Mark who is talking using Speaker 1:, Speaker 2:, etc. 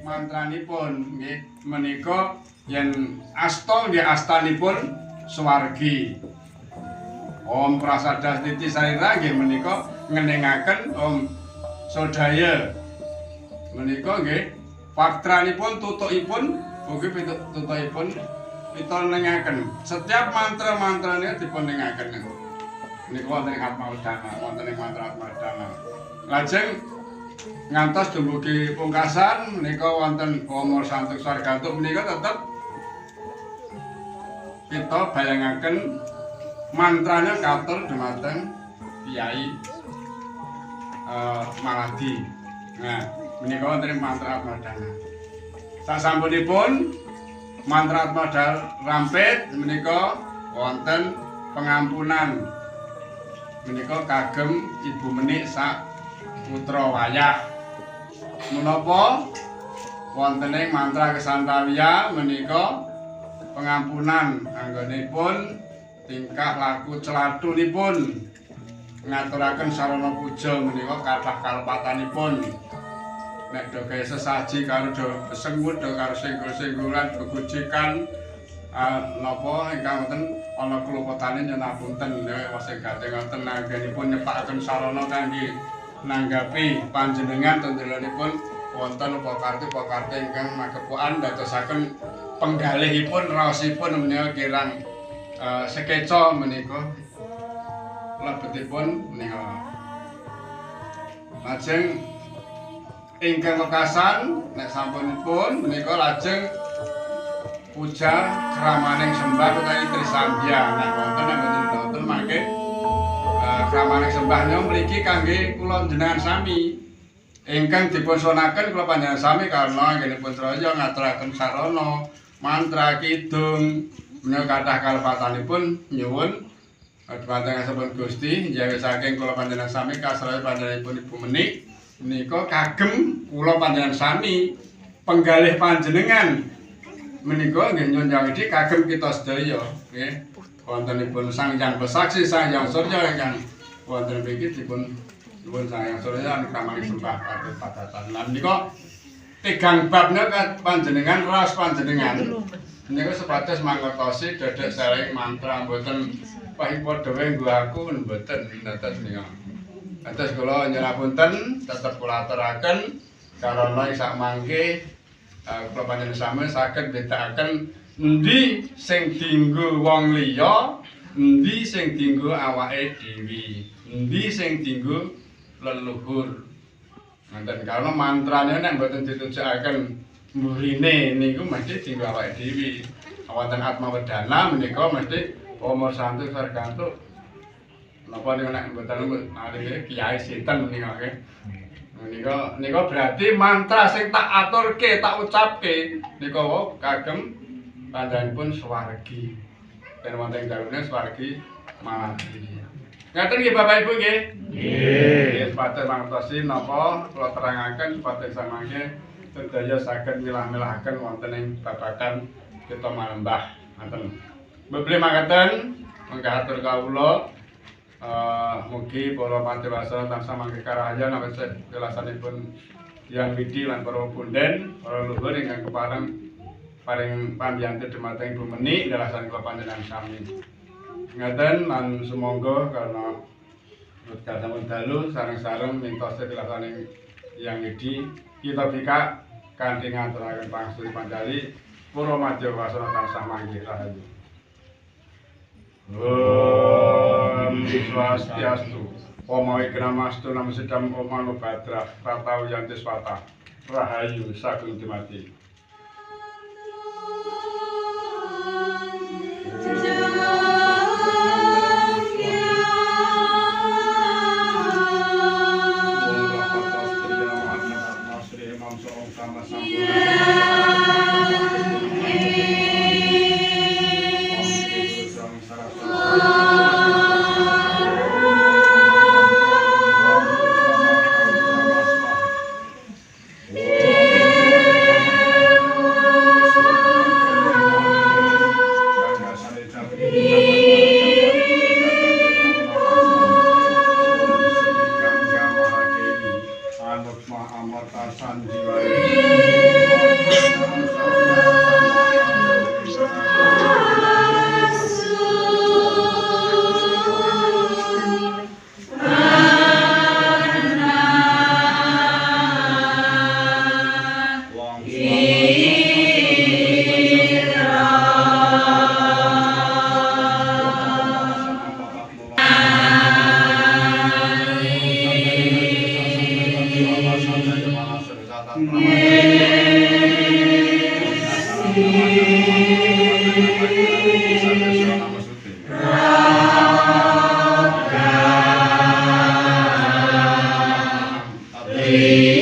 Speaker 1: Mantranipun nggih menika yen asta nggih astanipun swargi. Om Prasadastiti Sarira nggih menika ngeningaken Om Sodaya. Menika nggih paktranipun tutukipun ugi tutukipun pitaningaken. Setiap mantra-mantrane dipun ningaken. Menika wonten ing Atmawardhana, wonten ing mantra Atmawardhana. Lajeng ngantos dumugi pungkasan menika wonten Om Santuk Swargantuk menika tetep kita bayangaken mantranya katur dumateng Kyai Maladi. Nah, menika wonten mantra Atmawardhana. Sasampunipun mantra Atmawardhana rampit menika wonten pengampunan. Menika kagem Ibu Menik sak putra wayah. Menapa wontening mantra Kesantawiya menika pengampunan anggonipun tingkah laku celadunipun ngaturaken sarana puja menika kathah kalepatanipun. Nek do gawe sesaji karo do sengut do karo singgul-singgulan gegojekan napa ingkang wonten ana keluputane nyuwun apunten wis gadheng wonten anggenipun nyepakaken sarana kangge nanggapi panjenengan tendelanipun wonten upakarti ingkang makepukan dadosaken penggalihipun raosipun menika kirang sekeca menika lebetipun menika. Lajeng ingkang wekasan nek sampunipun menika lajeng puja kramaning sembah utawi Trisandya. Nek wonten mangke kramaning sembahnya mriki kangge kula jenengan sami ingkang dipun sunaken kula panjenengan sami karena anggenipun traya ngaturaken sarana mantra kidung menika kathah kalepatanipun nyuwun dhumateng sampun Gusti njawi saking kula panjenengan sami kasraya panjenenganipun Ibu Menik menika kagem kula panjenengan sami penggalih panjenengan menika nggih nyuwun jawidi kagem kita sedaya nggih wontenipun Sang Hyang Besaksi Sang Hyang Surya ingkang wonten mriki dipun Sang Hyang Surya nikamaning sembah patut padatan. Lan menika tigang babnya panjenengan raos panjenengan menika sepados mangertosi dedek saring mantra mboten pahipun dhewe nggo aku mboten dados menika. Dados kula nyuwun apunten tetep kula aturaken karana sak mangke kula panjenengan sami saged bedakaken endi sing dienggo wong liya, endi sing dienggo awake dhewe, endi sing dienggo leluhur. Ngoten karena mantrane nek mboten ditujukaken mburine niku mesti dienggo awake dhewe. Wonten Atmawardhana menika mesti Om Santuk Swargantuk. Napa niku nek mboten ari Kyai sinten menika nggih. Nika berarti mantra sing tak aturke, tak ucapke nika wau kagem panjenenganipun swargi. Ben wonten dalune swargi Maladi. Ngaten nggih Bapak Ibu nggih.
Speaker 2: Nggih.
Speaker 1: Sepadan mangertosi napa kula terangaken sepadan samangke sedaya saged milah-milahaken wonten ing babagan kita malembah ngoten. Beble mangkaten mangke atur kawula mugi para padewasa tansah mangke karahayan awit jelasanipun Hyang Widi lan para punden para luhur ingkang paring pambiyantu dumateng Ibu Meni jelasan kula panjenengan sami. Ngaten lan sumangga karena wekdal sampun dalu sareng-sareng mintos jelasaning Hyang Widi kita bika kanthi ngaturaken pangestuni pancali para madya-wasana tansah mangke rahayu. Om Swastiastu. Om Wikramastu Nam Sidam Om Manubhadra Ratau Yanti Swata Rahayu Sagung Dimati.
Speaker 2: Amin.